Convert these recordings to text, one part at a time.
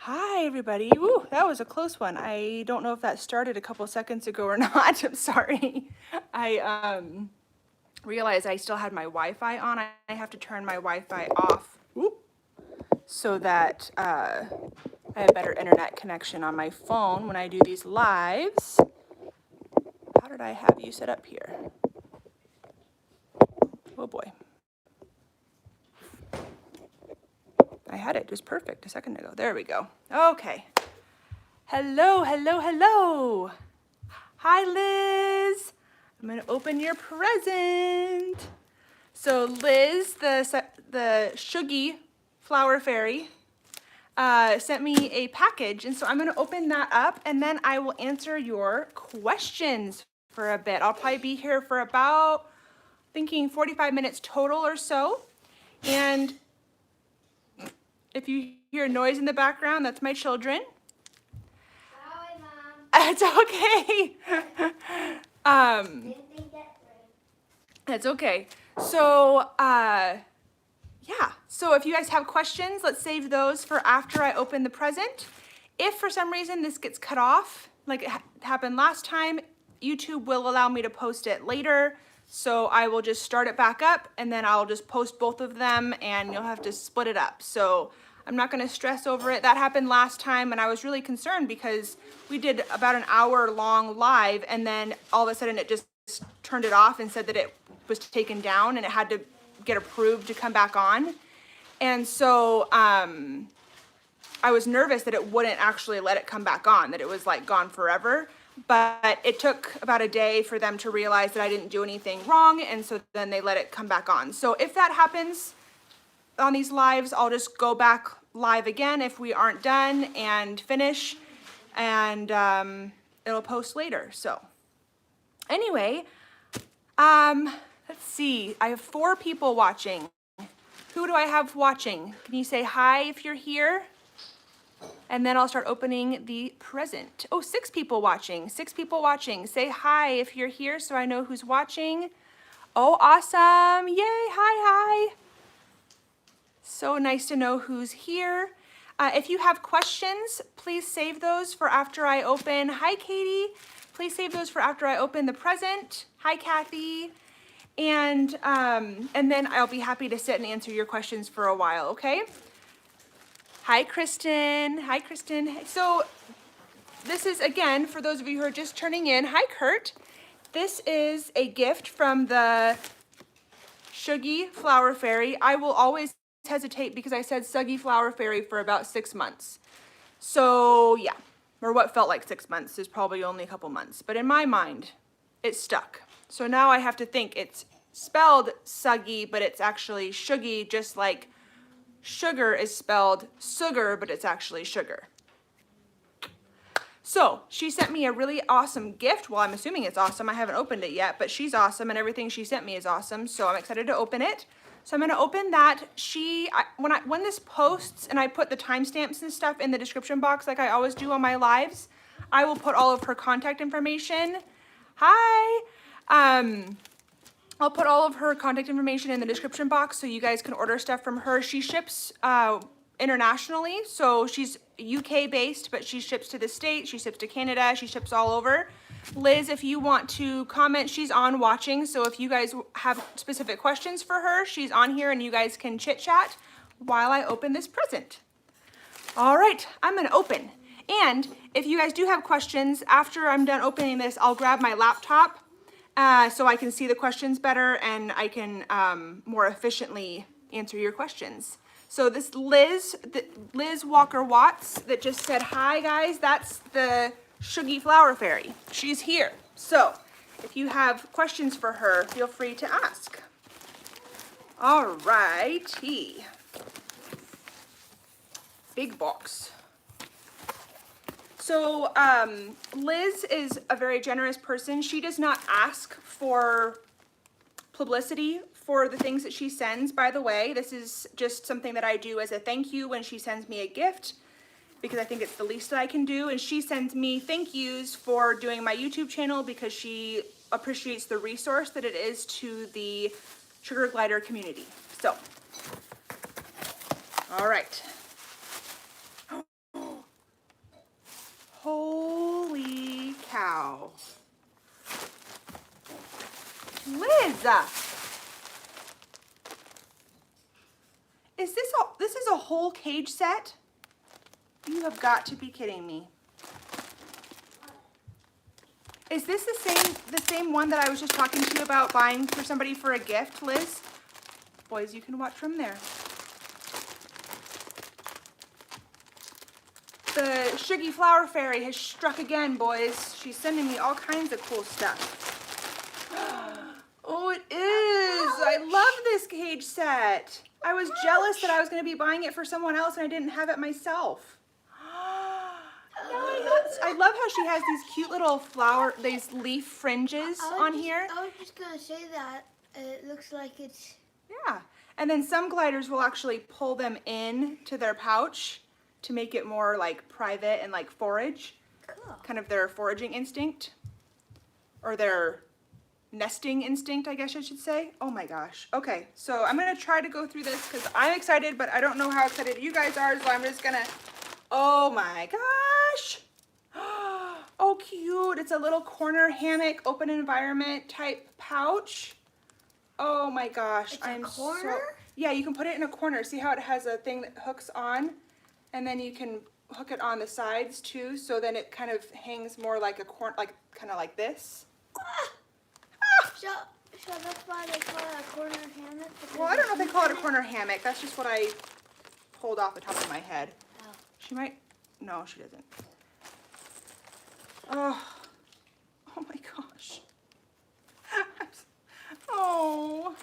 Hi, everybody. Ooh, that was a close one. I don't know if that started a couple seconds ago or not. I'm sorry. I realized I still had my Wi-Fi on. I have to turn my Wi-Fi off so that I have better internet connection on my phone when I do these lives. How did I have you set up here? Oh boy. I had it just perfect a second ago. There we go. Okay. Hello, hello, hello. Hi, Liz. I'm gonna open your present. So Liz, the Suggie Flower Fairy, sent me a package, and so I'm gonna open that up, and then I will answer your questions for a bit. I'll probably be here for about, thinking 45 minutes total or so. And if you hear noise in the background, that's my children. Hi, Mom. It's okay. Didn't think that through. It's okay. So, yeah. So if you guys have questions, let's save those for after I open the present. If for some reason this gets cut off, like it happened last time, YouTube will allow me to post it later. So I will just start it back up and then I'll just post both of them and you'll have to split it up. So I'm not gonna stress over it. That happened last time and I was really concerned because we did about an hour long live and then all of a sudden it just turned it off and said that it was taken down and it had to get approved to come back on. And so I was nervous that it wouldn't actually let it come back on, that it was like gone forever. But it took about a day for them to realize that I didn't do anything wrong, and so then they let it come back on. So if that happens on these lives, I'll just go back live again if we aren't done and finish, and it'll post later. So anyway, let's see. I have 4 people watching. Who do I have watching? Can you say hi if you're here? And then I'll start opening the present. Oh, 6 people watching. 6 people watching. Say hi if you're here so I know who's watching. Oh, awesome. Yay. Hi, hi. So nice to know who's here. If you have questions, please save those for after I open. Hi, Katie. Please save those for after I open the present. Hi, Kathy. And then I'll be happy to sit and answer your questions for a while, okay? Hi, Kristen. Hi, Kristen. So this is, again, for those of you who are just turning in, hi, Kurt. This is a gift from the Suggie Flower Fairy. I will always hesitate because I said Suggie Flower Fairy for about 6 months. So yeah, or what felt like 6 months is probably only a couple months. But in my mind, it stuck. So now I have to think it's spelled Suggie, but it's actually Suggie, just like sugar is spelled sugar, but it's actually sugar. So she sent me a really awesome gift. Well, I'm assuming it's awesome. I haven't opened it yet, but she's awesome and everything she sent me is awesome. So I'm excited to open it. So I'm gonna open that. When this posts and I put the timestamps and stuff in the description box like I always do on my lives, I will put all of her contact information. Hi. I'll put all of her contact information in the description box so you guys can order stuff from her. She ships internationally, so she's UK based, but she ships to the States, she ships to Canada, she ships all over. Liz, if you want to comment, she's on watching, so if you guys have specific questions for her, she's on here and you guys can chit chat while I open this present. All right, I'm gonna open. And if you guys do have questions, after I'm done opening this, I'll grab my laptop so I can see the questions better and I can more efficiently answer your questions. So this lizwalkerwatts that just said, hi guys, that's the Suggie Flower Fairy. She's here. So if you have questions for her, feel free to ask. All righty. Big box. So Liz is a very generous person. She does not ask for publicity for the things that she sends, by the way. This is just something that I do as a thank you when she sends me a gift, because I think it's the least that I can do. And she sends me thank yous for doing my YouTube channel because she appreciates the resource that it is to the sugar glider community. So, all right. This is a whole cage set? You have got to be kidding me. Is this the same one that I was just talking to you about buying for somebody for a gift, Liz? Boys, you can watch from there. The Suggie Flower Fairy has struck again, boys. She's sending me all kinds of cool stuff. Oh, it is. I love this cage set. I was jealous that I was going to be buying it for someone else and I didn't have it myself. I love how she has these cute little these leaf fringes on here. I was just going to say that. It looks like it's... Yeah. And then some gliders will actually pull them in to their pouch to make it more like private and like forage. Cool. Kind of their foraging instinct. Or their nesting instinct, I guess I should say. Oh my gosh. Okay, so I'm going to try to go through this because I'm excited, but I don't know how excited you guys are, so I'm just going to... Oh my gosh. Oh, cute. It's a little corner hammock, open environment type pouch. Oh my gosh. It's a corner? Yeah, you can put it in a corner. See how it has a thing that hooks on? And then you can hook it on the sides too, so then it kind of hangs more like a corner, like kind of like this. So that's why they call it a corner hammock? Well, I don't know if they call it a corner hammock. That's just what I pulled off the top of my head. Oh. She might, no, she doesn't. Oh my gosh. Oh,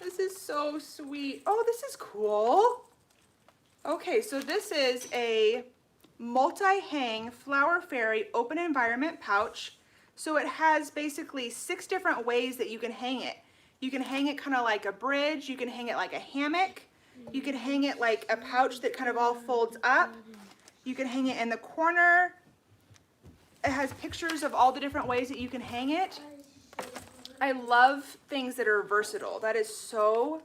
this is so sweet. Oh, this is cool. Okay, so this is a multi-hang Flower Fairy open environment pouch. So it has basically 6 different ways that you can hang it. You can hang it kind of like a bridge. You can hang it like a hammock. You can hang it like a pouch that kind of all folds up. You can hang it in the corner. It has pictures of all the different ways that you can hang it. I love things that are versatile. That is so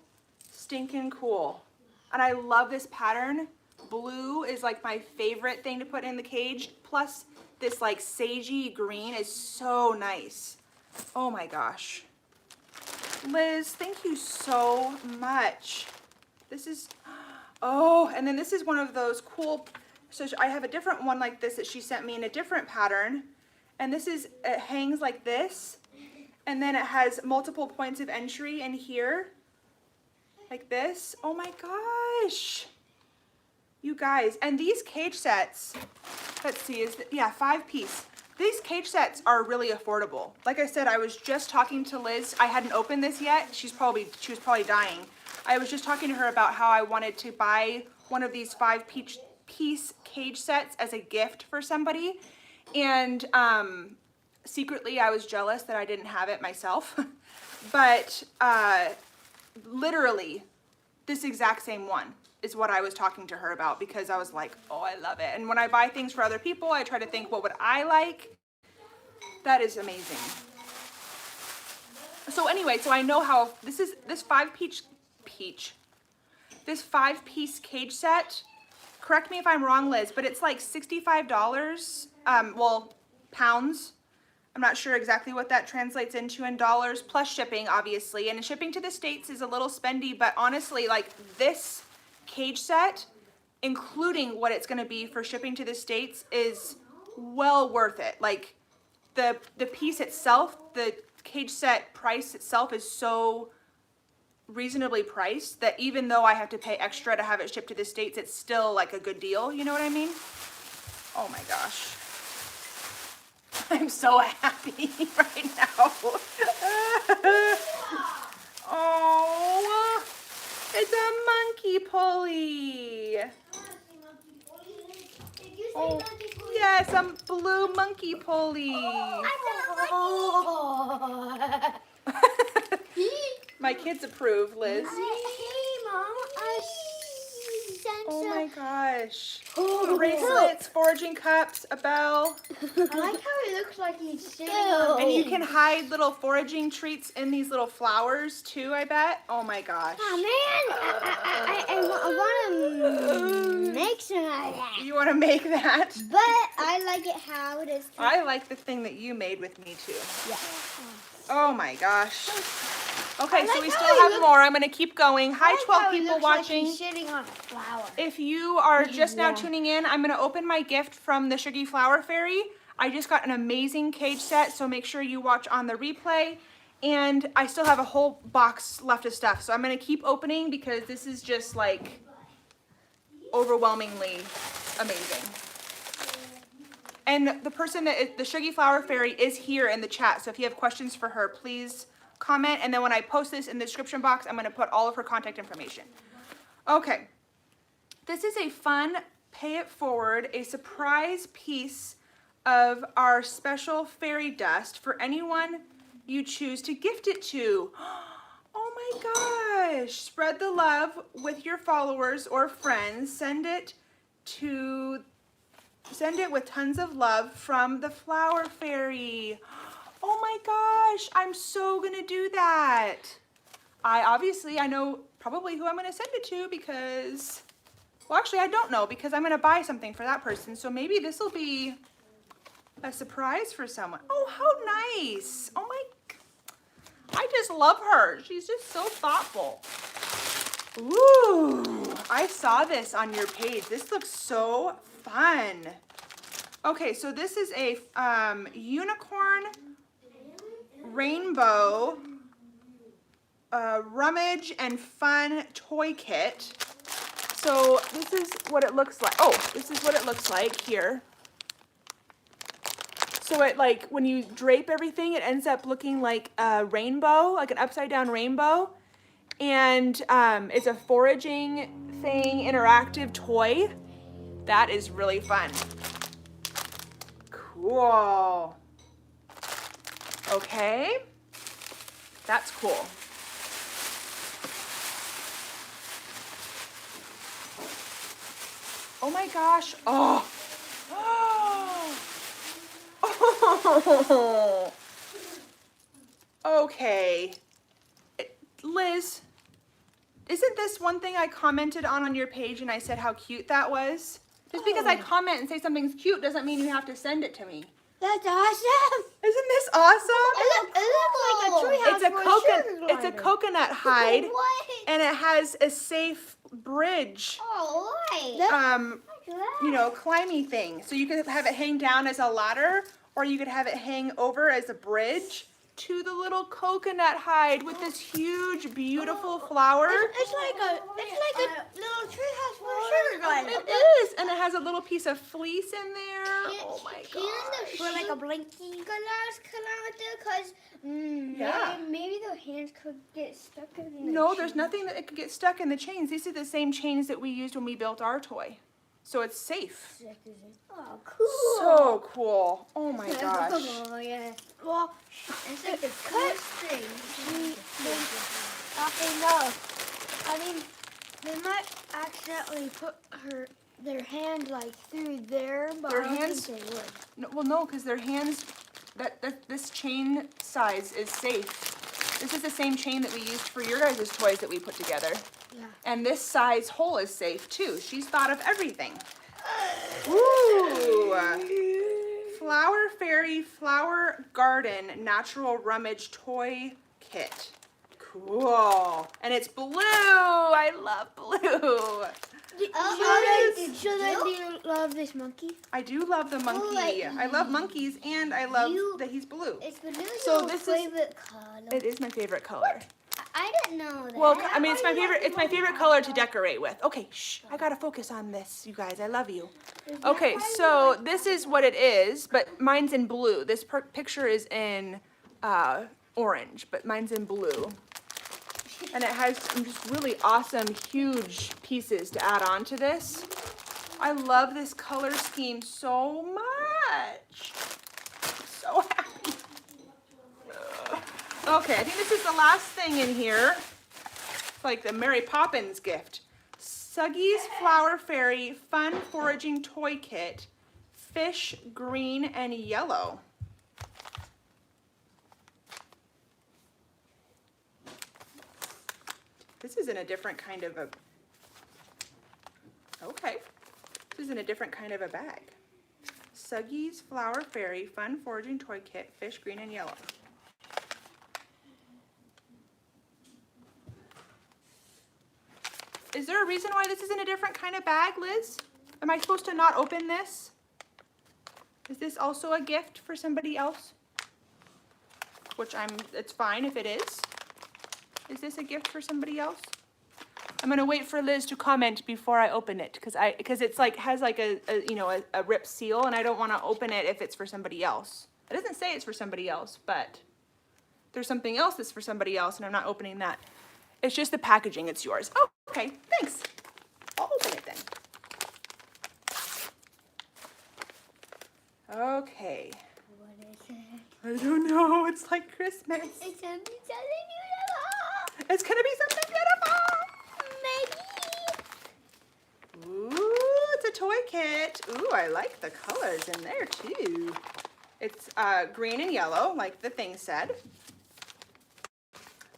stinking cool. And I love this pattern. Blue is like my favorite thing to put in the cage. Plus this like sagey green is so nice. Oh my gosh. Liz, thank you so much. This is, oh, and then this is one of those cool, so I have a different one like this that she sent me in a different pattern. And this is, it hangs like this. And then it has multiple points of entry in here. Like this. Oh my gosh. You guys, and these cage sets, let's see, yeah, 5-piece. These cage sets are really affordable. Like I said, I was just talking to Liz. I hadn't opened this yet. She was probably dying. I was just talking to her about how I wanted to buy one of these 5-piece cage sets as a gift for somebody. And secretly, I was jealous that I didn't have it myself. But literally, this exact same one is what I was talking to her about because I was like, oh, I love it. And when I buy things for other people, I try to think, what would I like? That is amazing. So anyway, so I know how this 5-piece cage set, correct me if I'm wrong, Liz, but it's like $65, well, pounds. I'm not sure exactly what that translates into in dollars, plus shipping, obviously. And shipping to the States is a little spendy, but honestly, like this cage set, including what it's gonna be for shipping to the States, is well worth it. Like the piece itself, the cage set price itself is so reasonably priced that even though I have to pay extra to have it shipped to the States, it's still like a good deal, you know what I mean? Oh my gosh. I'm so happy right now. Oh, it's a monkey pulley. Oh, yes, a blue monkey pulley. My kids approve, Liz. Oh my gosh. Bracelets, foraging cups, a bell. I like how it looks like he's sitting on And you can hide little foraging treats in these little flowers too, I bet. Oh my gosh. Oh man, I want to make some of that. You want to make that? But I like it how it is. I like the thing that you made with me too. Yeah. Oh my gosh. Okay, so like we how still he have looks- more. I'm going to keep going. Hi, I like 12 how he people looks like watching. he's sitting on a flower. If you are just now Yeah. tuning in, I'm going to open my gift from the Suggie Flower Fairy. I just got an amazing cage set, so make sure you watch on the replay. And I still have a whole box left of stuff, so I'm going to keep opening because this is just like overwhelmingly amazing. And the person that is, the Suggie Flower Fairy is here in the chat, so if you have questions for her, please comment. And then when I post this in the description box, I'm going to put all of her contact information. Okay. This is a fun pay it forward, a surprise piece of our special fairy dust for anyone you choose to gift it to. Oh my gosh. Spread the love with your followers or friends. Send it with tons of love from the Flower Fairy. Oh my gosh, I'm so gonna do that. I know probably who I'm gonna send it to because, well actually I don't know because I'm gonna buy something for that person. So maybe this will be a surprise for someone. Oh, how nice. Oh my, I just love her. She's just so thoughtful. Ooh, I saw this on your page. This looks so fun. Okay, so this is a unicorn rainbow rummage and fun toy kit. So this is what it looks like. Oh, this is what it looks like here. So it, like, when you drape everything, it ends up looking like a rainbow, like an upside down rainbow. And it's a foraging thing, interactive toy. That is really fun. Cool. Okay. That's cool. Oh my gosh. Oh. Oh. Okay. Liz, isn't this one thing I commented on your page and I said how cute that was? Just because I comment and say something's cute doesn't mean you have to send it to me. That's awesome. Isn't this awesome? It looks like a treehouse. It's a coconut hide, What? and it has a safe bridge, Oh, right. you know, climby thing. So you could have it hang down as a ladder, or you could have it hang over as a bridge to the little coconut hide with this huge, beautiful flower. It's like a little treehouse for a sugar glider. It is, and it has a little piece of fleece in there. Oh my gosh. For like a blankie glass because Yeah. maybe the hands could get stuck in the No, chain. there's nothing that it could get stuck in the chains. These are the same chains that we used when we built our toy. So it's safe. Oh, cool. So cool. Oh my gosh. Oh, yeah. Well, it's like the coolest thing. No. I mean, they might accidentally put their hand like through there, but Their I don't hands- think they would. No, well, no, because their hands, this chain size is safe. This is the same chain that we used for your guys' toys that we put together. Yeah. And this size hole is safe too. She's thought of everything. Ooh. Flower Fairy Flower Garden Natural Rummage Toy Kit. Cool. And it's blue. I love blue. So then do you love this monkey? I do love the monkey. like- I love monkeys and I love You- that he's blue. It's really So your this is- favorite color. It is my favorite color. I didn't know that. Well, I mean, it's my favorite color to decorate with. Okay, shh, I gotta focus on this, you guys. I love you. Okay, so this is what it is, but mine's in blue. This picture is in orange, but mine's in blue. And it has some just really awesome, huge pieces to add on to this. I love this color scheme so much. I'm so happy. Okay, I think this is the last thing in here. It's like the Mary Poppins gift. Suggie's Flower Fairy Fun Foraging Toy Kit. Fish, green, and yellow. This is in a different kind of a... Okay. This is in a different kind of a bag. Suggie's Flower Fairy Fun Foraging Toy Kit. Fish, green, and yellow. Is there a reason why this isn't a different kind of bag, Liz? Am I supposed to not open this? Is this also a gift for somebody else? Which it's fine if it is. Is this a gift for somebody else? I'm gonna wait for Liz to comment before I open it because it's like has like a ripped seal and I don't want to open it if it's for somebody else. It doesn't say it's for somebody else, but there's something else that's for somebody else and I'm not opening that. It's just the packaging, it's yours. Oh, okay, thanks. I'll open it then. Okay. What is it? I don't know, it's like Christmas. It's gonna be something beautiful. It's gonna be something beautiful. Maybe. Ooh, it's a toy kit. Ooh, I like the colors in there too. It's green and yellow, like the thing said.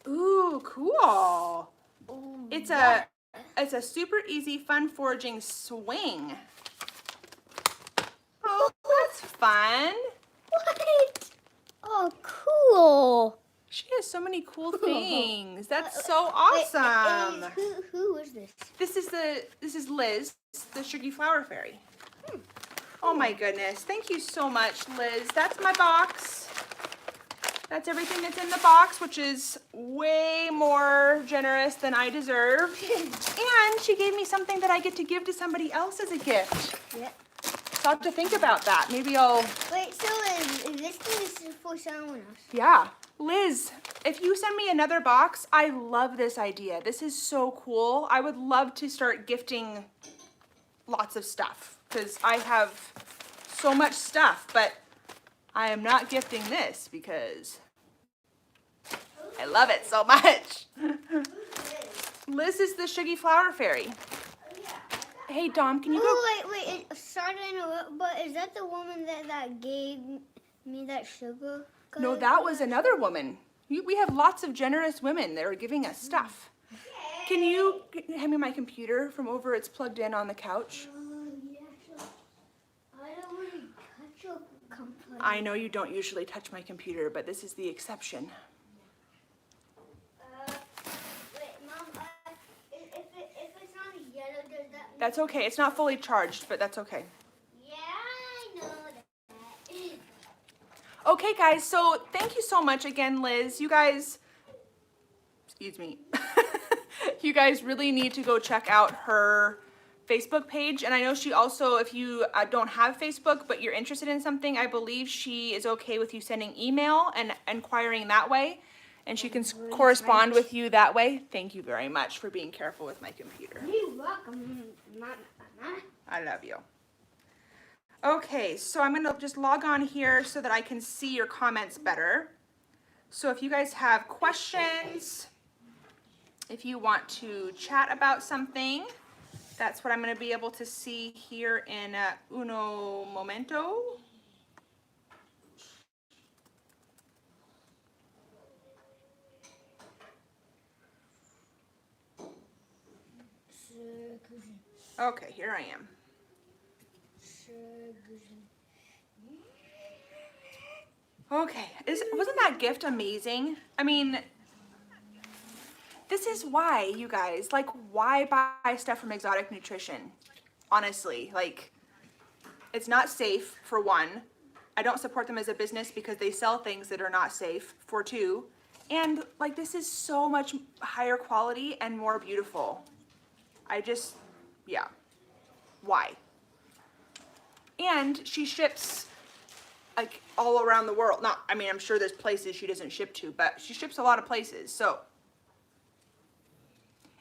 Ooh, cool. Oh, It's a super easy fun foraging swing. Oh, that's fun. What? Oh, cool. She has so many cool things. That's so awesome. Who is this? This is Liz, the Suggie Flower Fairy. Oh my goodness. Thank you so much, Liz. That's my box. That's everything that's in the box, which is way more generous than I deserve. And she gave me something that I get to give to somebody else as a gift. Yeah. So I'll have to think about that. Maybe I'll... Wait, so this thing is for someone else? Yeah. Liz, if you send me another box, I love this idea. This is so cool. I would love to start gifting lots of stuff because I have so much stuff, but I am not gifting this because I love it so much. Liz is the Suggie Flower Fairy. Hey, Dom, can you go? Oh, wait. Sorry to interrupt, but is that the woman that gave me that sugar? No, that was another woman. We have lots of generous women that are giving us stuff. Can you hand me my computer from over? It's plugged in on the couch. Yeah, sure. I don't want to touch your computer. I know you don't usually touch my computer, but this is the exception. Wait, Mom, if it's not yellow, does that mean... That's okay. It's not fully charged, but that's okay. Yeah, I know that. Okay, guys, so thank you so much again, Liz. You guys, excuse me, you guys really need to go check out her Facebook page. And I know she also, if you don't have Facebook, but you're interested in something, I believe she is okay with you sending email and inquiring that way. And she can correspond with you that way. Thank you very much for being careful with my computer. You're welcome, Mama. I love you. Okay, so I'm gonna just log on here so that I can see your comments better. So if you guys have questions, if you want to chat about something, that's what I'm gonna be able to see here in uno momento. Okay, here I am. Okay, wasn't that gift amazing? I mean, this is why, you guys, like, why buy stuff from Exotic Nutrition? Honestly, like, it's not safe, for one. I don't support them as a business because they sell things that are not safe, for two. And, like, this is so much higher quality and more beautiful. Yeah. Why? And she ships like all around the world. I'm sure there's places she doesn't ship to, but she ships a lot of places. So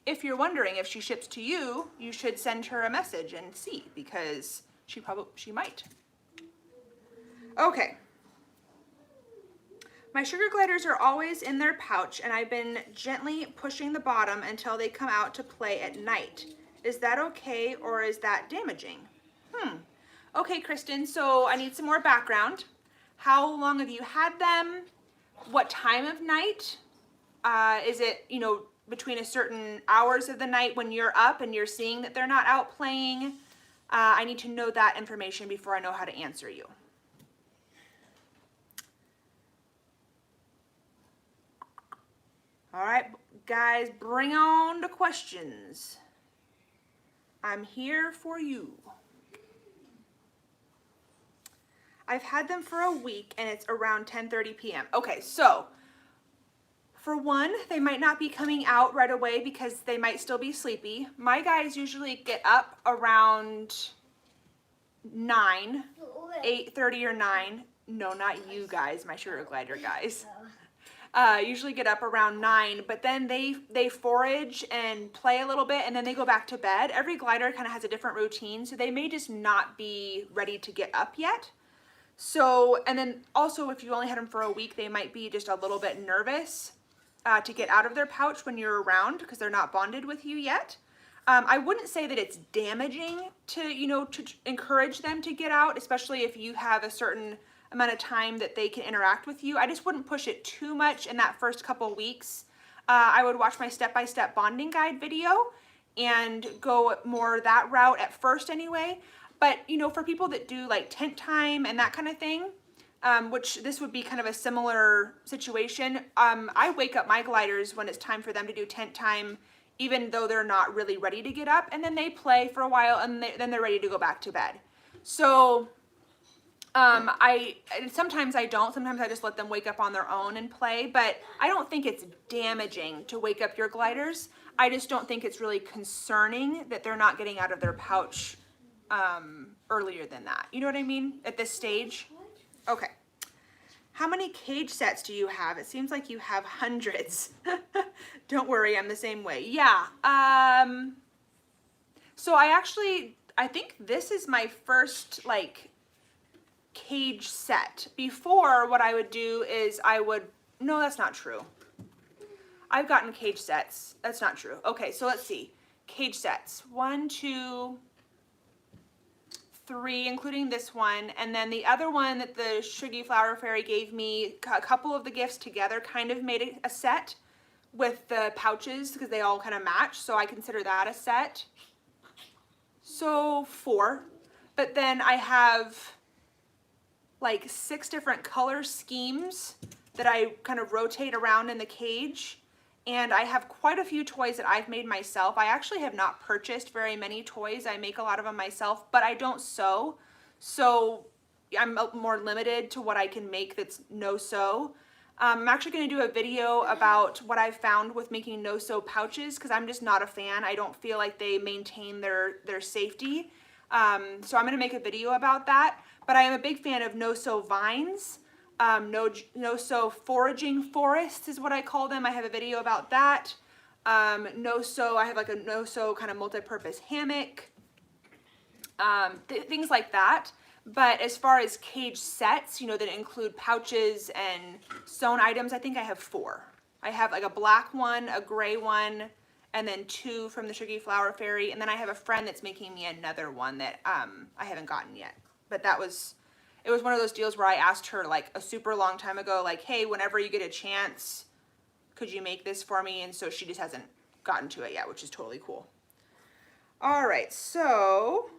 if you're wondering if she ships to you, you should send her a message and see, because she might. Okay. My sugar gliders are always in their pouch, and I've been gently pushing the bottom until they come out to play at night. Is that okay, or is that damaging? Okay, Kristen, so I need some more background. How long have you had them? What time of night? Is it, between a certain hours of the night when you're up and you're seeing that they're not out playing? I need to know that information before I know how to answer you. All right, guys, bring on the questions. I'm here for you. I've had them for a week and it's around 10:30 p.m. Okay, so for one, they might not be coming out right away because they might still be sleepy. My guys usually get up around 9, 8:30 or 9. No, not you guys, my sugar glider guys. Usually get up around 9, but then they forage and play a little bit and then they go back to bed. Every glider kind of has a different routine, so they may just not be ready to get up yet. So, and then also if you only had them for a week, they might be just a little bit nervous to get out of their pouch when you're around because they're not bonded with you yet. I wouldn't say that it's damaging to, you know, to encourage them to get out, especially if you have a certain amount of time that they can interact with you. I just wouldn't push it too much in that first couple weeks. I would watch my step-by-step bonding guide video and go more that route at first anyway. But, you know, for people that do like tent time and that kind of thing, which this would be kind of a similar situation, I wake up my gliders when it's time for them to do tent time, even though they're not really ready to get up, and then they play for a while and then they're ready to go back to bed. So sometimes I don't, sometimes I just let them wake up on their own and play, but I don't think it's damaging to wake up your gliders. I just don't think it's really concerning that they're not getting out of their pouch earlier than that. You know what I mean? At this stage? Okay. How many cage sets do you have? It seems like you have hundreds. Don't worry, I'm the same way. Yeah. So I think this is my first like cage set. Before, what I would do is no, that's not true. I've gotten cage sets. That's not true. Okay, so let's see. Cage sets. 1, 2, 3, including this one, and then the other one that the Suggie Flower Fairy gave me, a couple of the gifts together kind of made a set with the pouches because they all kind of match, so I consider that a set. So 4, but then I have like 6 different color schemes that I kind of rotate around in the cage. And I have quite a few toys that I've made myself. I actually have not purchased very many toys. I make a lot of them myself, but I don't sew. So I'm more limited to what I can make that's no-sew. I'm actually gonna do a video about what I've found with making no-sew pouches because I'm just not a fan. I don't feel like they maintain their safety. So I'm gonna make a video about that. But I am a big fan of no-sew vines. No-sew foraging forests is what I call them. I have a video about that. No-sew, I have like a no-sew kind of multi-purpose hammock, things like that. But as far as cage sets, you know, that include pouches and sewn items, I think I have 4. I have like a black one, a gray one, and then 2 from the Suggie Flower Fairy. And then I have a friend that's making me another one that I haven't gotten yet. But it was one of those deals where I asked her like a super long time ago, like, hey, whenever you get a chance, could you make this for me? And so she just hasn't gotten to it yet, which is totally cool. All right, so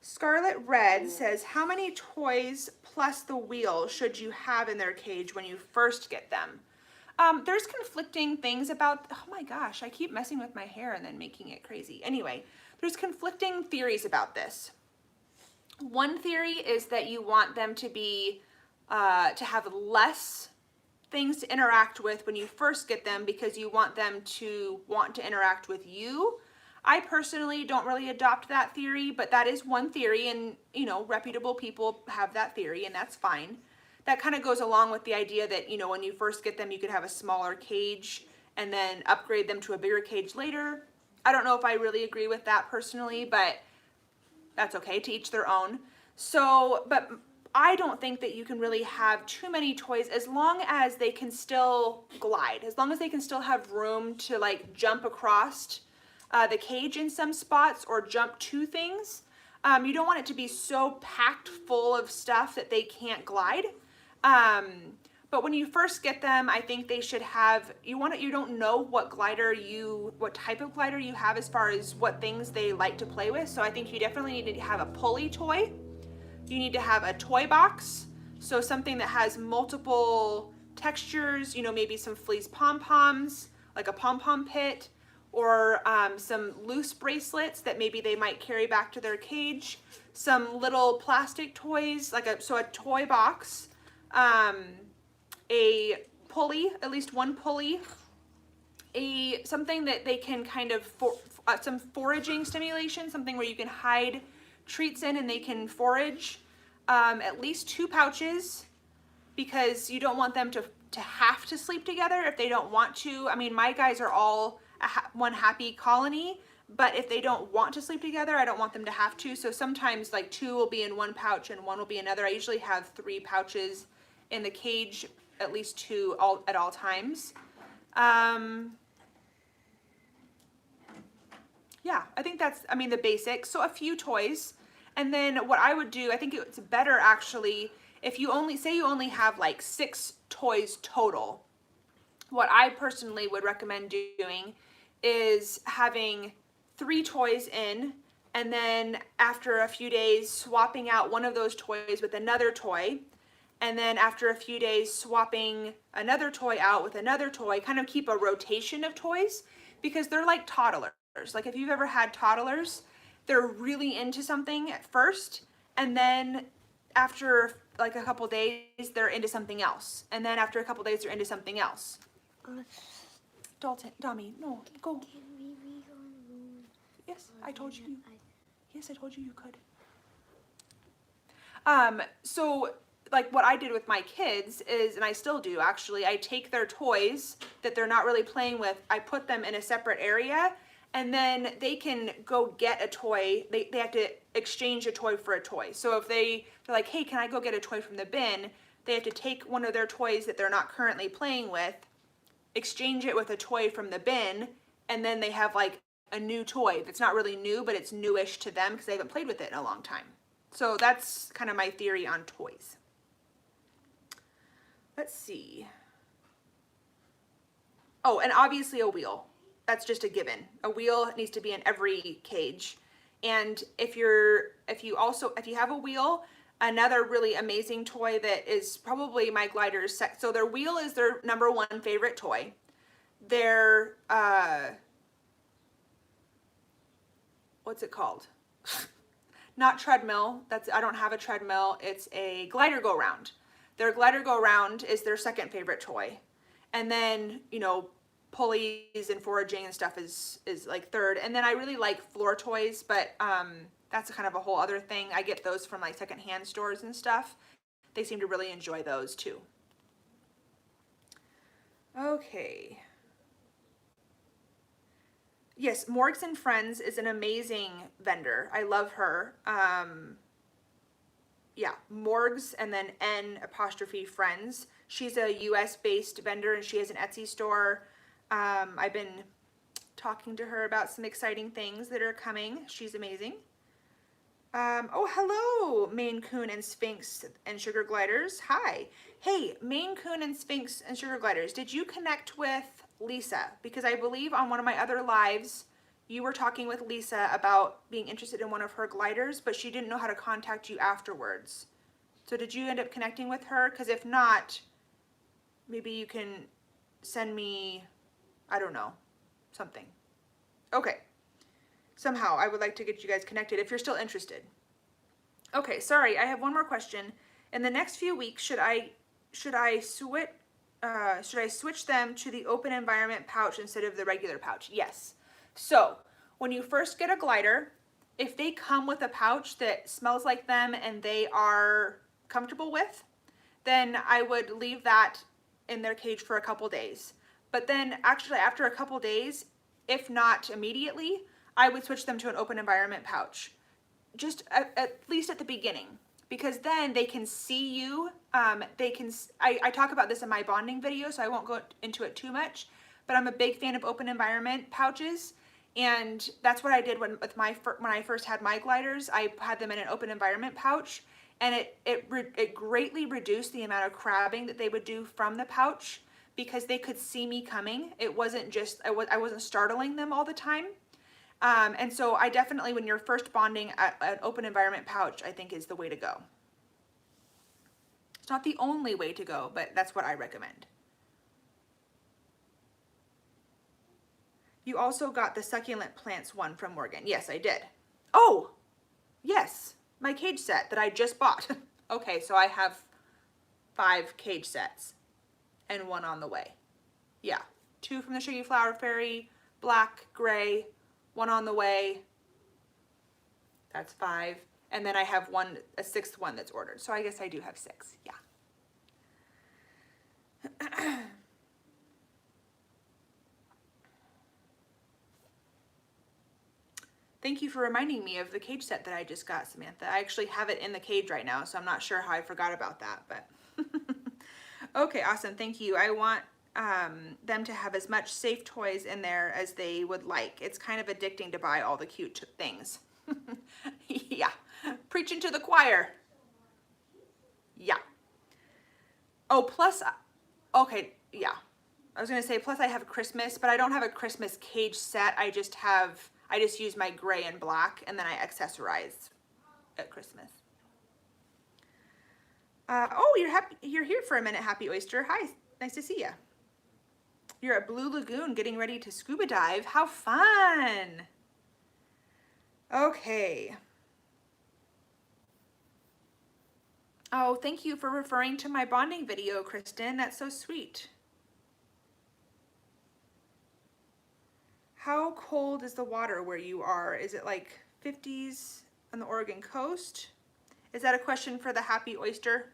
Scarlet Red says, how many toys plus the wheel should you have in their cage when you first get them? There's conflicting things about, oh my gosh, I keep messing with my hair and then making it crazy. Anyway, there's conflicting theories about this. One theory is that you want them to be, to have less things to interact with when you first get them because you want them to want to interact with you. I personally don't really adopt that theory, but that is one theory, and you know, reputable people have that theory, and that's fine. That kind of goes along with the idea that, you know, when you first get them, you could have a smaller cage and then upgrade them to a bigger cage later. I don't know if I really agree with that personally, but that's okay, to each their own. So, but I don't think that you can really have too many toys as long as they can still glide, as long as they can still have room to like jump across the cage in some spots or jump to things. You don't want it to be so packed full of stuff that they can't glide. But when you first get them, I think they should have, you don't know what type of glider you have as far as what things they like to play with. So I think you definitely need to have a pulley toy. You need to have a toy box. So something that has multiple textures, you know, maybe some fleece pom-poms, like a pom-pom pit, or some loose bracelets that maybe they might carry back to their cage, some little plastic toys, like a toy box, a pulley, at least one pulley, something that they can kind of, some foraging stimulation, something where you can hide treats in and they can forage, at least 2 pouches, because you don't want them to have to sleep together if they don't want to. I mean, my guys are all one happy colony, but if they don't want to sleep together, I don't want them to have to. So sometimes like 2 will be in one pouch and 1 will be another. I usually have 3 pouches in the cage, at least 2 at all times. Yeah, I think that's, I mean, the basics. So a few toys. And then what I would do, I think it's better actually, if you only, say you only have like 6 toys total, what I personally would recommend doing is having 3 toys in, and then after a few days swapping out one of those toys with another toy, and then after a few days swapping another toy out with another toy, kind of keep a rotation of toys, because they're like toddlers. Like if you've ever had toddlers, they're really into something at first, and then after like a couple days, they're into something else. And then after a couple days, they're into something else. Dalton, Dami, no, go. Can we read on room? Yes, I told you. Yes, I told you you could. So like what I did with my kids is, and I still do actually, I take their toys that they're not really playing with, I put them in a separate area, and then they can go get a toy. They have to exchange a toy for a toy. So if they're like, hey, can I go get a toy from the bin? They have to take one of their toys that they're not currently playing with, exchange it with a toy from the bin, and then they have like a new toy that's not really new, but it's newish to them because they haven't played with it in a long time. So that's kind of my theory on toys. Let's see. Oh, and obviously a wheel. That's just a given. A wheel needs to be in every cage. And if you have a wheel, another really amazing toy that is probably my gliders, so their wheel is their #1 favorite toy. Their, what's it called? Not treadmill, I don't have a treadmill, it's a glider go round. Their glider go round is their 2nd favorite toy. And then, you know, pulleys and foraging and stuff is like 3rd. And then I really like floor toys, but that's kind of a whole other thing. I get those from like secondhand stores and stuff. They seem to really enjoy those too. Okay. Yes, Morgs and Friends is an amazing vendor. I love her. Yeah, Morgs and then N''Friends. She's a US based vendor and she has an Etsy store. I've been talking to her about some exciting things that are coming. She's amazing. Oh, hello, Maine Coon and Sphinx and Sugar Gliders. Hi. Hey, Maine Coon and Sphinx and Sugar Gliders, did you connect with Lisa? Because I believe on one of my other lives, you were talking with Lisa about being interested in one of her gliders, but she didn't know how to contact you afterwards. So did you end up connecting with her? Because if not, maybe you can send me, I don't know, something. Okay. Somehow I would like to get you guys connected if you're still interested. Okay, sorry, I have one more question. In the next few weeks, should I switch them to the open environment pouch instead of the regular pouch? Yes. So when you first get a glider, if they come with a pouch that smells like them and they are comfortable with, then I would leave that in their cage for a couple days. But then actually after a couple days, if not immediately, I would switch them to an open environment pouch, just at least at the beginning, because then they can see you. I talk about this in my bonding video, so I won't go into it too much, but I'm a big fan of open environment pouches, and that's what I did when I first had my gliders. I had them in an open environment pouch, and it greatly reduced the amount of crabbing that they would do from the pouch because they could see me coming. It wasn't just, I wasn't startling them all the time. And so I definitely, when you're first bonding, an open environment pouch, I think is the way to go. It's not the only way to go, but that's what I recommend. You also got the succulent plants one from Morgan. Yes, I did. Oh, yes, my cage set that I just bought. Okay, so I have 5 cage sets and 1 on the way. Yeah, 2 from the Suggie Flower Fairy, black, gray, 1 on the way. That's 5. And then I have a 6th one that's ordered. So I guess I do have 6, yeah. Thank you for reminding me of the cage set that I just got, Samantha. I actually have it in the cage right now, so I'm not sure how I forgot about that, but okay, awesome, thank you. I want them to have as much safe toys in there as they would like. It's kind of addicting to buy all the cute things. Yeah, preaching to the choir. Yeah. Oh, plus, okay, yeah. I was gonna say, plus I have Christmas, but I don't have a Christmas cage set. I just use my gray and black, and then I accessorize at Christmas. Oh, you're here for a minute, Happy Oyster. Hi, nice to see you. You're at Blue Lagoon getting ready to scuba dive. How fun. Okay. Oh, thank you for referring to my bonding video, Kristen. That's so sweet. How cold is the water where you are? Is it like 50s on the Oregon coast? Is that a question for the Happy Oyster?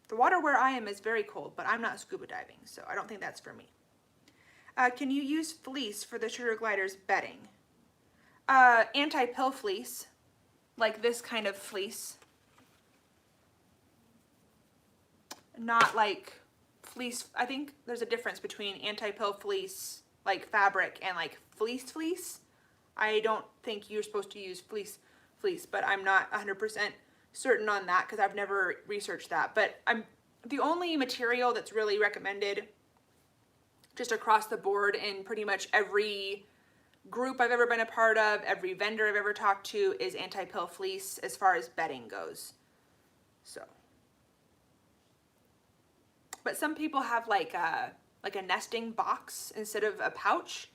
The water where I am is very cold, but I'm not scuba diving, so I don't think that's for me. Can you use fleece for the sugar gliders bedding? Anti-pill fleece, like this kind of fleece. Not like fleece. I think there's a difference between anti-pill fleece, like fabric, and like fleece. I don't think you're supposed to use fleece, but I'm not 100% certain on that because I've never researched that. But the only material that's really recommended just across the board in pretty much every group I've ever been a part of, every vendor I've ever talked to, is anti-pill fleece as far as bedding goes. So, but some people have like a nesting box instead of a pouch,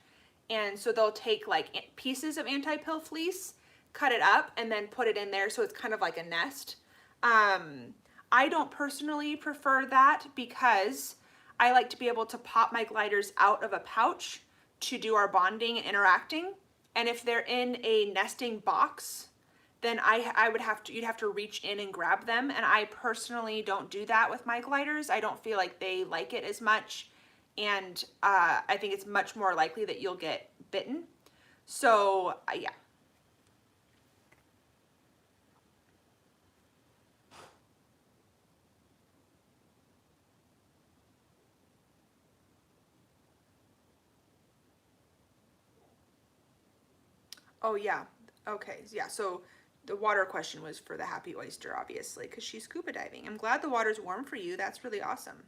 and so they'll take like pieces of anti-pill fleece, cut it up, and then put it in there so it's kind of like a nest. I don't personally prefer that because I like to be able to pop my gliders out of a pouch to do our bonding and interacting. And if they're in a nesting box, then you'd have to reach in and grab them. And I personally don't do that with my gliders. I don't feel like they like it as much. And I think it's much more likely that you'll get bitten. So yeah. Oh yeah, okay, yeah, so the water question was for the Happy Oyster, obviously, because she's scuba diving. I'm glad the water's warm for you. That's really awesome.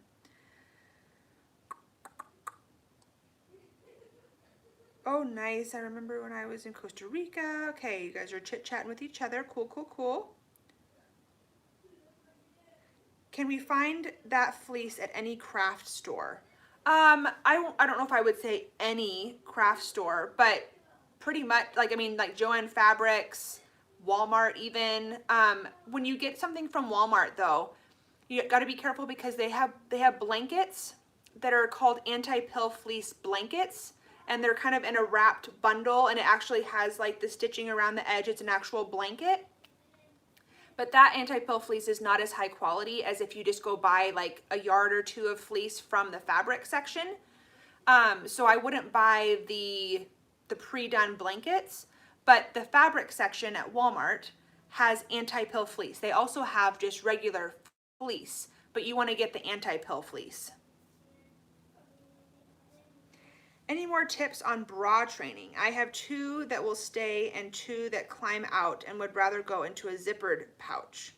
Oh, nice. I remember when I was in Costa Rica. Okay, you guys are chit-chatting with each other. Cool, cool, cool. Can we find that fleece at any craft store? I don't know if I would say any craft store, but pretty much, like, I mean, like Joann Fabrics, Walmart even. When you get something from Walmart though, you got to be careful because they have blankets that are called anti-pill fleece blankets, and they're kind of in a wrapped bundle, and it actually has like the stitching around the edge. It's an actual blanket. But that anti-pill fleece is not as high quality as if you just go buy like a yard or 2 of fleece from the fabric section. So I wouldn't buy the pre-done blankets, but the fabric section at Walmart has anti-pill fleece. They also have just regular fleece, but you want to get the anti-pill fleece. Any more tips on bra training? I have 2 that will stay and 2 that climb out and would rather go into a zippered pouch.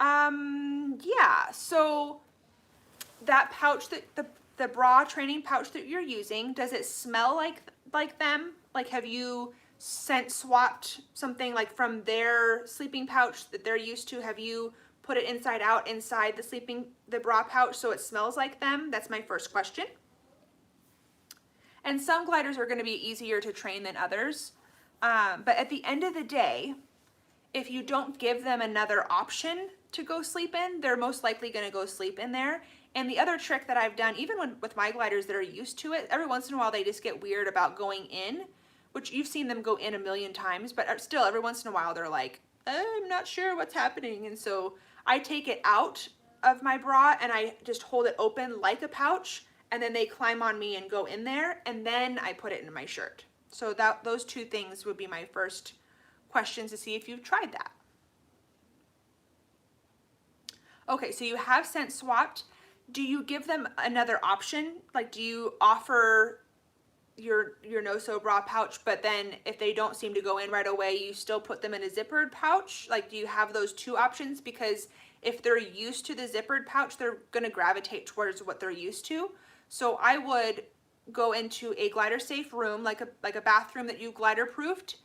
Yeah, so that pouch, that the bra training pouch that you're using, does it smell like them? Like, have you swapped something like from their sleeping pouch that they're used to? Have you put it inside out inside the bra pouch so it smells like them? That's my first question. And some gliders are going to be easier to train than others. But at the end of the day, if you don't give them another option to go sleep in, they're most likely going to go sleep in there. And the other trick that I've done, even with my gliders that are used to it, every once in a while they just get weird about going in, which you've seen them go in a million times, but still every once in a while they're like, I'm not sure what's happening. And so I take it out of my bra and I just hold it open like a pouch, and then they climb on me and go in there, and then I put it in my shirt. So those two things would be my first questions to see if you've tried that. Okay, so you have scent swapped. Do you give them another option? Like, do you offer your no-sew bra pouch, but then if they don't seem to go in right away, you still put them in a zippered pouch? Like, do you have those two options? Because if they're used to the zippered pouch, they're gonna gravitate towards what they're used to. So I would go into a glider safe room, like a bathroom that you glider proofed,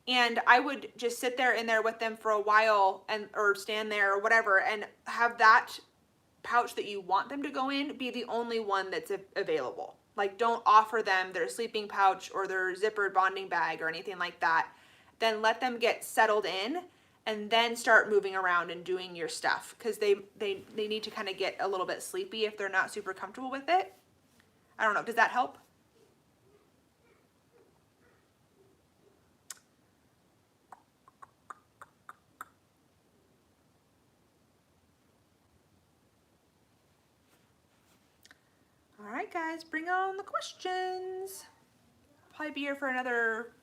and I would just sit there in there with them for a while or stand there or whatever, and have that pouch that you want them to go in be the only one that's available. Like, don't offer them their sleeping pouch or their zippered bonding bag or anything like that. Then let them get settled in and then start moving around and doing your stuff, because they need to kind of get a little bit sleepy if they're not super comfortable with it. I don't know, does that help? All right, guys, bring on the questions. Probably be here for another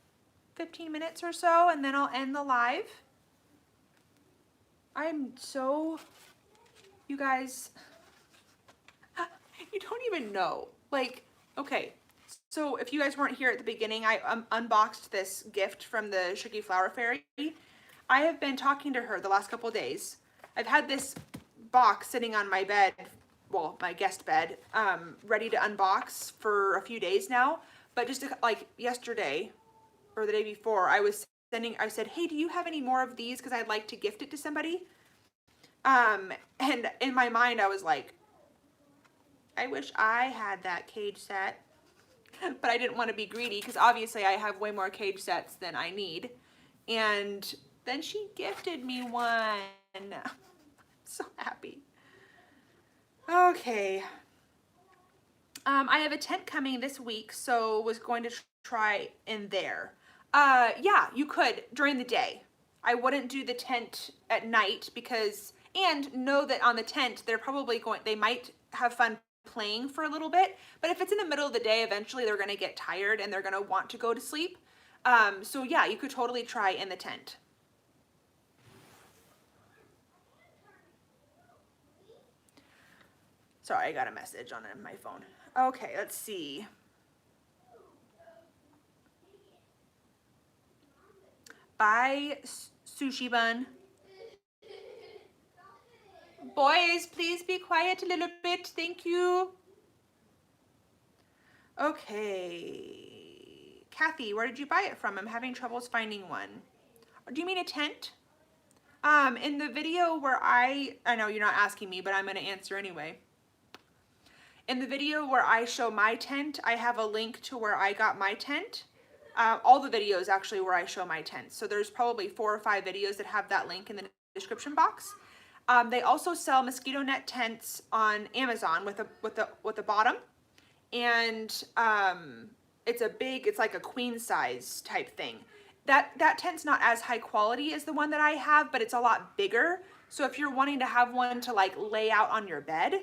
15 minutes or so, and then I'll end the live. You guys, you don't even know. Like, okay, so if you guys weren't here at the beginning, I unboxed this gift from the Suggie Flower Fairy. I have been talking to her the last couple of days. I've had this box sitting on my bed, well, my guest bed, ready to unbox for a few days now. But just like yesterday or the day before, I said, hey, do you have any more of these? Because I'd like to gift it to somebody. And in my mind, I was like, I wish I had that cage set, but I didn't want to be greedy because obviously I have way more cage sets than I need. And then she gifted me one. So happy. Okay. I have a tent coming this week, so was going to try in there. Yeah, you could during the day. I wouldn't do the tent at night and know that on the tent, they might have fun playing for a little bit, but if it's in the middle of the day, eventually they're gonna get tired and they're gonna want to go to sleep. So yeah, you could totally try in the tent. Sorry, I got a message on my phone. Okay, let's see. Bye, Sushi Bun. Boys, please be quiet a little bit. Thank you. Okay. Kathy, where did you buy it from? I'm having troubles finding one. Or do you mean a tent? In the video where I know you're not asking me, but I'm going to answer anyway. In the video where I show my tent, I have a link to where I got my tent. All the videos actually where I show my tent. So there's probably 4 or 5 videos that have that link in the description box. They also sell mosquito net tents on Amazon with a bottom, and it's like a queen size type thing. That tent's not as high quality as the one that I have, but it's a lot bigger. So if you're wanting to have one to like lay out on your bed,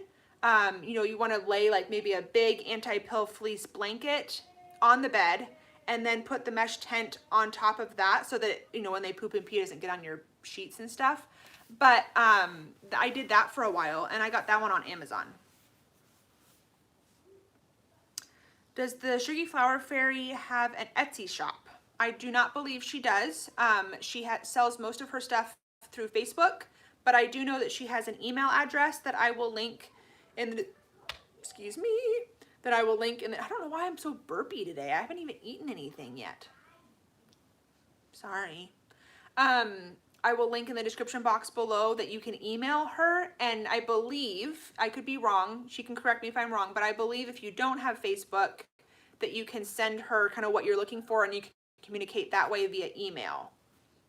you want to lay like maybe a big anti-pill fleece blanket on the bed, and then put the mesh tent on top of that so that, when they poop and pee, it doesn't get on your sheets and stuff. But I did that for a while, and I got that one on Amazon. Does the Suggie Flower Fairy have an Etsy shop? I do not believe she does. She sells most of her stuff through Facebook, but I do know that she has an email address that I will link in the, I don't know why I'm so burpy today. I haven't even eaten anything yet. Sorry. I will link in the description box below that you can email her. And I believe, I could be wrong, she can correct me if I'm wrong, but I believe if you don't have Facebook, that you can send her kind of what you're looking for and you can communicate that way via email.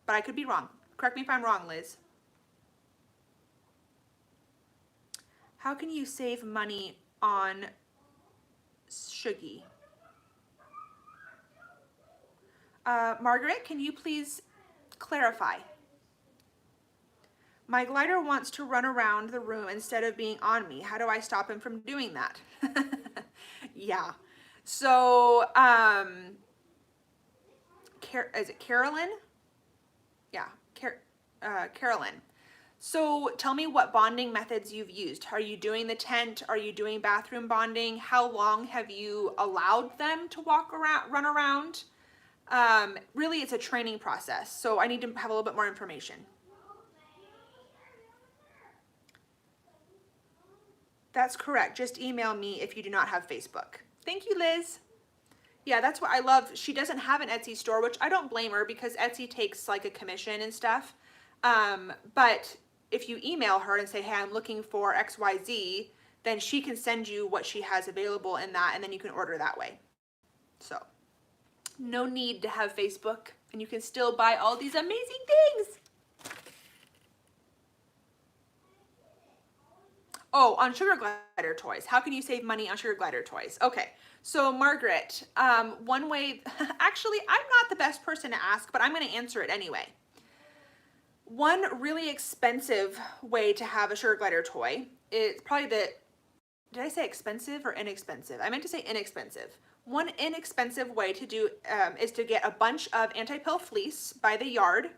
But I could be wrong. Correct me if I'm wrong, Liz. How can you save money on Suggie? Margaret, can you please clarify? My glider wants to run around the room instead of being on me. How do I stop him from doing that? Yeah. So, is it Carolyn? Yeah, Carolyn. So tell me what bonding methods you've used. Are you doing the tent? Are you doing bathroom bonding? How long have you allowed them to walk around, run around? Really, it's a training process. So I need to have a little bit more information. That's correct. Just email me if you do not have Facebook. Thank you, Liz. Yeah, that's what I love. She doesn't have an Etsy store, which I don't blame her because Etsy takes like a commission and stuff. But if you email her and say, hey, I'm looking for XYZ, then she can send you what she has available in that, and then you can order that way. So no need to have Facebook, and you can still buy all these amazing things. Oh, on sugar glider toys. How can you save money on sugar glider toys? Okay, so Margaret, one way, actually, I'm not the best person to ask, but I'm going to answer it anyway. One really expensive way to have a sugar glider toy is probably did I say expensive or inexpensive? I meant to say inexpensive. One inexpensive way to do is to get a bunch of anti-pill fleece by the yard,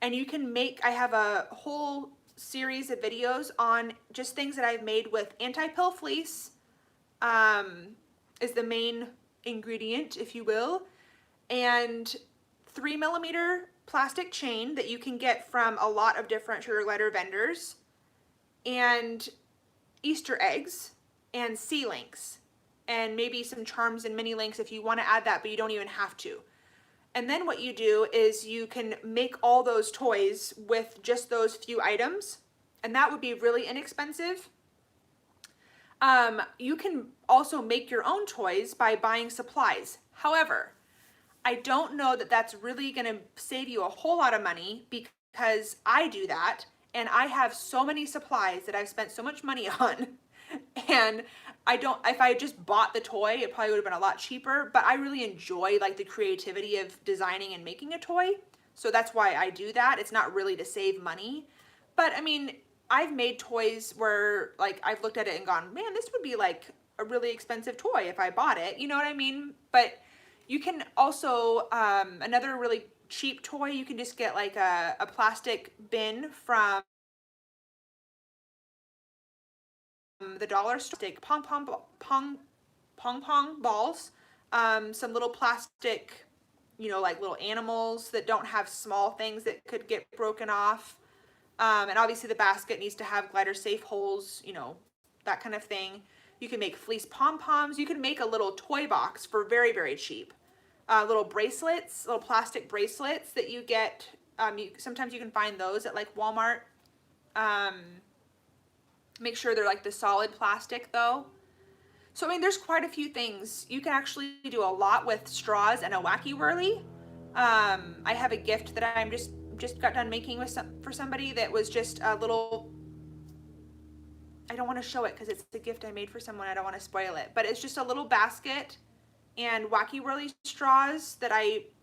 and you can make, I have a whole series of videos on just things that I've made with anti-pill fleece, is the main ingredient, if you will, and 3mm plastic chain that you can get from a lot of different sugar glider vendors, and Easter eggs and C-links, and maybe some charms and mini links if you want to add that, but you don't even have to. And then what you do is you can make all those toys with just those few items, and that would be really inexpensive. You can also make your own toys by buying supplies. However, I don't know that that's really going to save you a whole lot of money because I do that, and I have so many supplies that I've spent so much money on, and if I just bought the toy, it probably would have been a lot cheaper, but I really enjoy like the creativity of designing and making a toy. So that's why I do that. It's not really to save money, but I mean, I've made toys where like I've looked at it and gone, man, this would be like a really expensive toy if I bought it. You know what I mean? But you can also, another really cheap toy, you can just get like a plastic bin from the dollar store, take pong pong balls, some little plastic, you know, like little animals that don't have small things that could get broken off. And obviously the basket needs to have glider safe holes, you know, that kind of thing. You can make fleece pom-poms. You can make a little toy box for very, very cheap. Little bracelets, little plastic bracelets that you get. Sometimes you can find those at like Walmart. Make sure they're like the solid plastic though. So I mean, there's quite a few things. You can actually do a lot with straws and a wacky whirly. I have a gift that I'm just got done making with for somebody that was just a little, I don't want to show it because it's the gift I made for someone. I don't want to spoil it, but it's just a little basket and wacky whirly straws that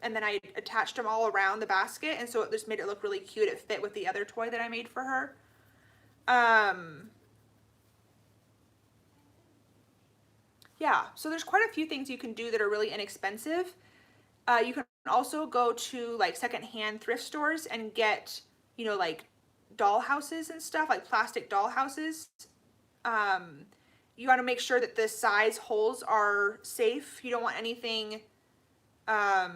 then I attached them all around the basket, and so it just made it look really cute. It fit with the other toy that I made for her. Yeah, so there's quite a few things you can do that are really inexpensive. You can also go to like secondhand thrift stores and get, you know, like doll houses and stuff, like plastic doll houses. You want to make sure that the size holes are safe. You don't want anything, I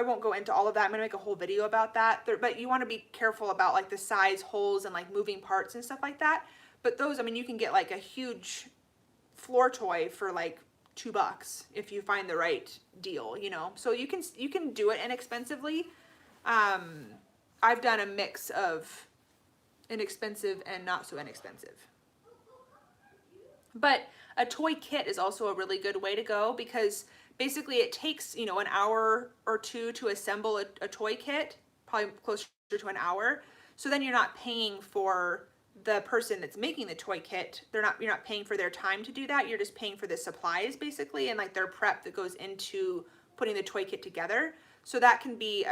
won't go into all of that. I'm gonna make a whole video about that. But you want to be careful about like the size holes and like moving parts and stuff like that. But those, I mean, you can get like a huge floor toy for like $2 if you find the right deal, you know. So you can do it inexpensively. I've done a mix of inexpensive and not so inexpensive. But a toy kit is also a really good way to go, because basically it takes, you know, an hour or two to assemble a toy kit, probably closer to an hour. So then you're not paying for the person that's making the toy kit. You're not paying for their time to do that. You're just paying for the supplies basically, and like their prep that goes into putting the toy kit together. So that can be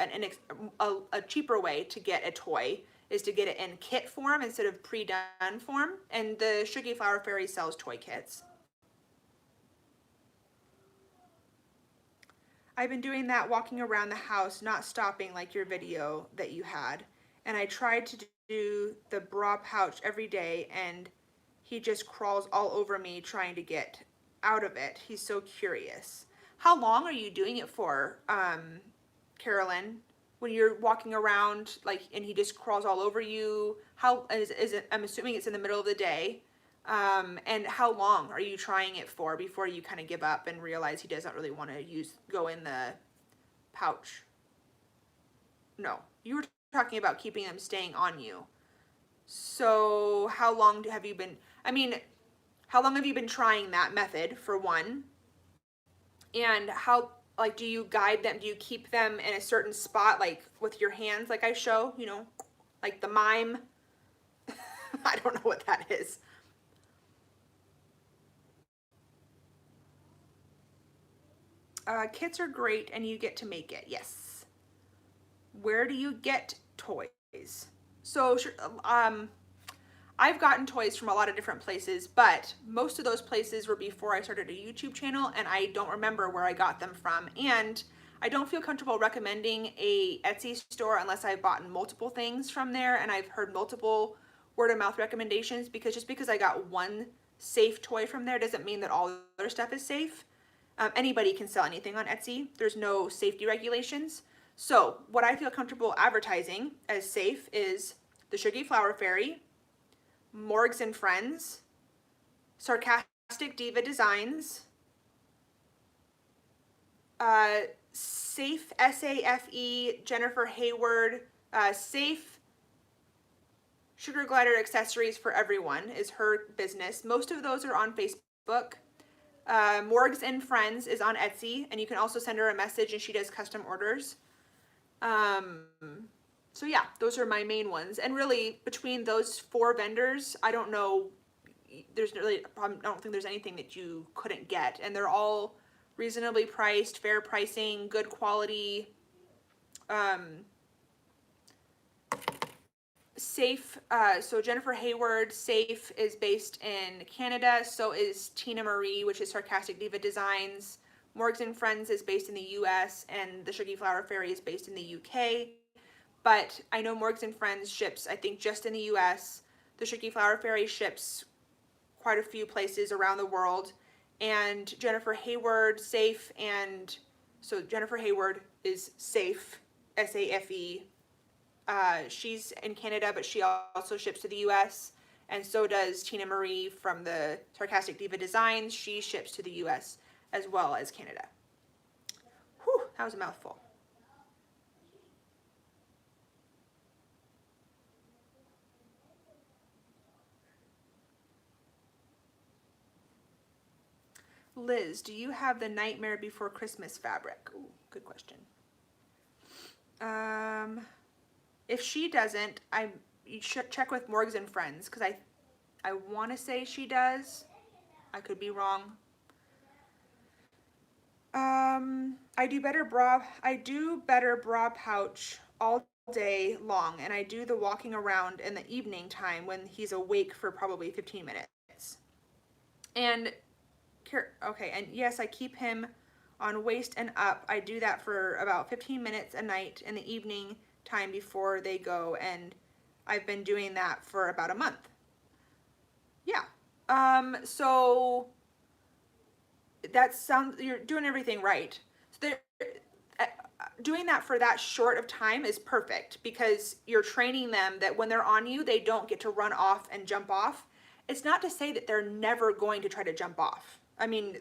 a cheaper way to get a toy, is to get it in kit form instead of pre-done form. And the Suggie Flower Fairy sells toy kits. I've been doing that, walking around the house, not stopping like your video that you had. And I tried to do the bra pouch every day, and he just crawls all over me trying to get out of it. He's so curious. How long are you doing it for, Carolyn? When you're walking around, like, and he just crawls all over you, how is it? I'm assuming it's in the middle of the day. And how long are you trying it for before you kind of give up and realize he doesn't really want to go in the pouch? No, you were talking about keeping them staying on you. So how long have you been, how long have you been trying that method, for one? And how, like, do you guide them? Do you keep them in a certain spot, like with your hands, like I show, you know, like the mime? I don't know what that is. Kits are great and you get to make it. Yes. Where do you get toys? So I've gotten toys from a lot of different places, but most of those places were before I started a YouTube channel, and I don't remember where I got them from. And I don't feel comfortable recommending a Etsy store unless I've bought multiple things from there and I've heard multiple word of mouth recommendations, because just because I got one safe toy from there doesn't mean that all their stuff is safe. Anybody can sell anything on Etsy. There's no safety regulations. So what I feel comfortable advertising as safe is the Suggie Flower Fairy, Morgs and Friends, Sarcastic Diva Designs, Safe, S-A-F-E, Jennifer Hayward, Safe Sugar Glider Accessories for Everyone is her business. Most of those are on Facebook. Morgs and Friends is on Etsy, and you can also send her a message and she does custom orders. So yeah, those are my main ones. And really, between those 4 vendors, I don't know, I don't think there's anything that you couldn't get. And they're all reasonably priced, fair pricing, good quality, Safe, so Jennifer Hayward, Safe, is based in Canada. So is Tina Marie, which is Sarcastic Diva Designs. Morgs and Friends is based in the US, and the Suggie Flower Fairy is based in the UK. But I know Morgs and Friends ships, I think, just in the US. The Suggie Flower Fairy ships quite a few places around the world. And Jennifer Hayward, Safe, and so Jennifer Hayward is Safe, S-A-F-E. She's in Canada, but she also ships to the US, and so does Tina Marie from the Sarcastic Diva Designs. She ships to the US as well as Canada. Whew, that was a mouthful. Liz, do you have the Nightmare Before Christmas fabric? Ooh, good question. If she doesn't, you should check with Morgs and Friends, because I want to say she does. I could be wrong. I do better bra pouch all day long, and I do the walking around in the evening time when he's awake for probably 15 minutes. And okay, and yes, I keep him on waist and up. I do that for about 15 minutes a night in the evening time before they go, and I've been doing that for about a month. Yeah. So you're doing everything right. So doing that for that short of time is perfect, because you're training them that when they're on you, they don't get to run off and jump off. It's not to say that they're never going to try to jump off. I mean,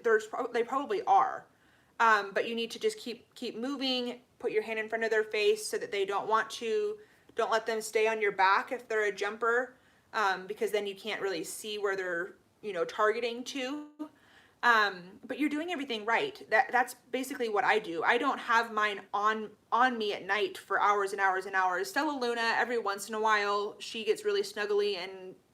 they probably are. But you need to just keep moving, put your hand in front of their face so that they don't want to. Don't let them stay on your back if they're a jumper, because then you can't really see where they're, targeting to. But you're doing everything right. That's basically what I do. I don't have mine on me at night for hours and hours and hours. Stella Luna, every once in a while, she gets really snuggly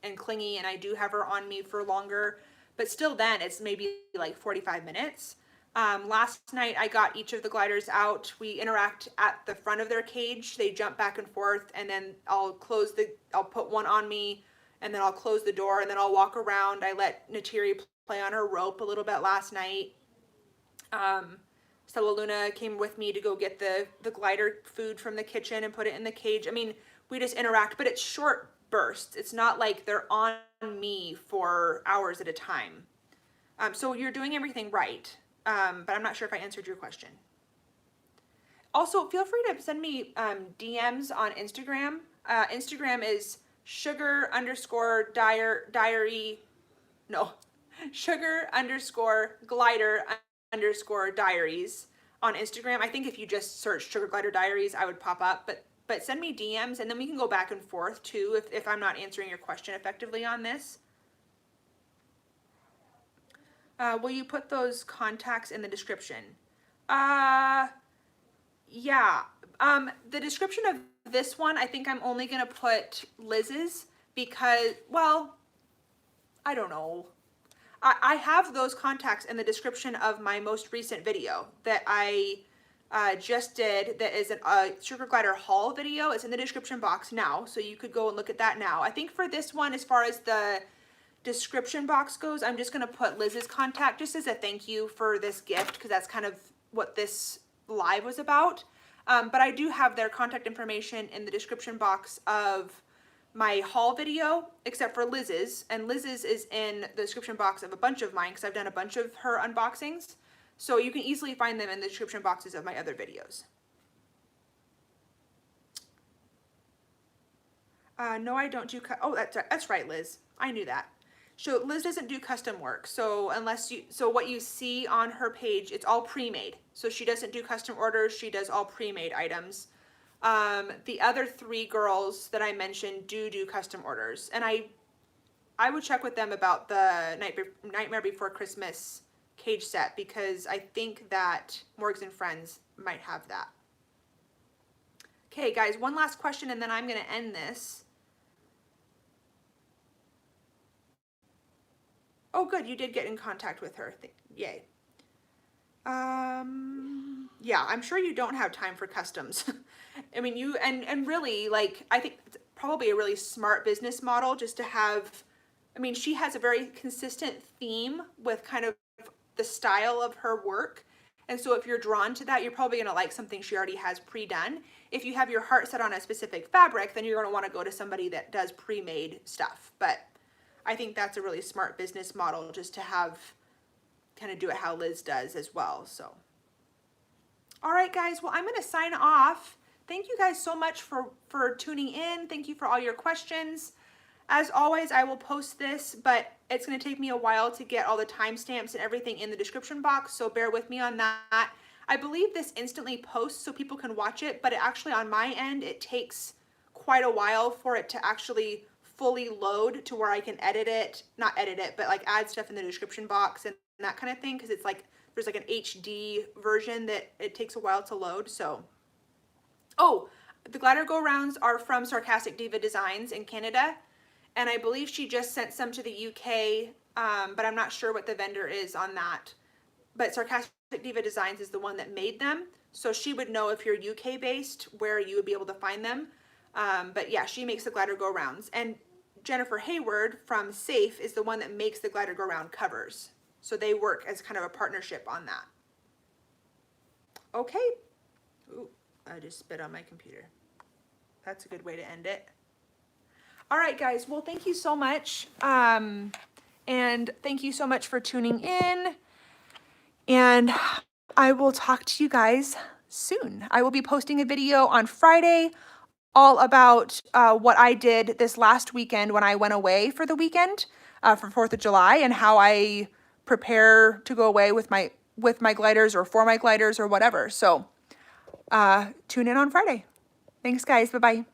and clingy, and I do have her on me for longer. But still, then it's maybe like 45 minutes. Last night I got each of the gliders out. We interact at the front of their cage. They jump back and forth, and then I'll put one on me, and then I'll close the door, and then I'll walk around. I let Natiri play on her rope a little bit last night. Stella Luna came with me to go get the glider food from the kitchen and put it in the cage. I mean, we just interact, but it's short bursts. It's not like they're on me for hours at a time. So you're doing everything right. But I'm not sure if I answered your question. Also, feel free to send me DMs on Instagram. Instagram is sugar_glider_diaries on Instagram. I think if you just search Sugar Glider Diaries, I would pop up. But send me DMs, and then we can go back and forth too if I'm not answering your question effectively on this. Will you put those contacts in the description? Yeah. The description of this one, I think I'm only going to put Liz's because, well, I don't know. I have those contacts in the description of my most recent video that I just did. That is a Sugar Glider haul video. It's in the description box now, so you could go and look at that now. I think for this one, as far as the description box goes, I'm just going to put Liz's contact just as a thank you for this gift, because that's kind of what this live was about. But I do have their contact information in the description box of my haul video, except for Liz's, and Liz's is in the description box of a bunch of mine because I've done a bunch of her unboxings, so you can easily find them in the description boxes of my other videos. No, I don't do that's right, Liz. I knew that. So Liz doesn't do custom work. So what you see on her page, it's all pre-made. So she doesn't do custom orders. She does all pre-made items. The other 3 girls that I mentioned do custom orders, and I would check with them about the Nightmare Before Christmas cage set, because I think that Morgs and Friends might have that. Okay, guys, one last question, and then I'm going to end this. Oh, good, you did get in contact with her. Yay. Yeah, I'm sure you don't have time for customs. I mean, and really, like, I think it's probably a really smart business model just to have, I mean, she has a very consistent theme with kind of the style of her work. And so if you're drawn to that, you're probably going to like something she already has pre-done. If you have your heart set on a specific fabric, then you're going to want to go to somebody that does pre-made stuff. But I think that's a really smart business model, just to have, kind of do it how Liz does as well. So, all right, guys, well, I'm going to sign off. Thank you guys so much for tuning in. Thank you for all your questions. As always, I will post this, but it's going to take me a while to get all the timestamps and everything in the description box, so bear with me on that. I believe this instantly posts so people can watch it, but actually on my end, it takes quite a while for it to actually fully load to where I can not edit it, but like add stuff in the description box and that kind of thing, because it's like there's like an HD version that it takes a while to load. So, oh, the glider go rounds are from Sarcastic Diva Designs in Canada, and I believe she just sent some to the UK, but I'm not sure what the vendor is on that. But Sarcastic Diva Designs is the one that made them, so she would know if you're UK based where you would be able to find them. But yeah, she makes the glider go rounds, and Jennifer Hayward from Safe is the one that makes the glider go round covers. So they work as kind of a partnership on that. Okay. Ooh, I just spit on my computer. That's a good way to end it. All right, guys. Well, thank you so much. And thank you so much for tuning in. And I will talk to you guys soon. I will be posting a video on Friday all about what I did this last weekend when I went away for the weekend for 4th of July, and how I prepare to go away with my gliders or for my gliders or whatever. So tune in on Friday. Thanks guys. Bye-bye.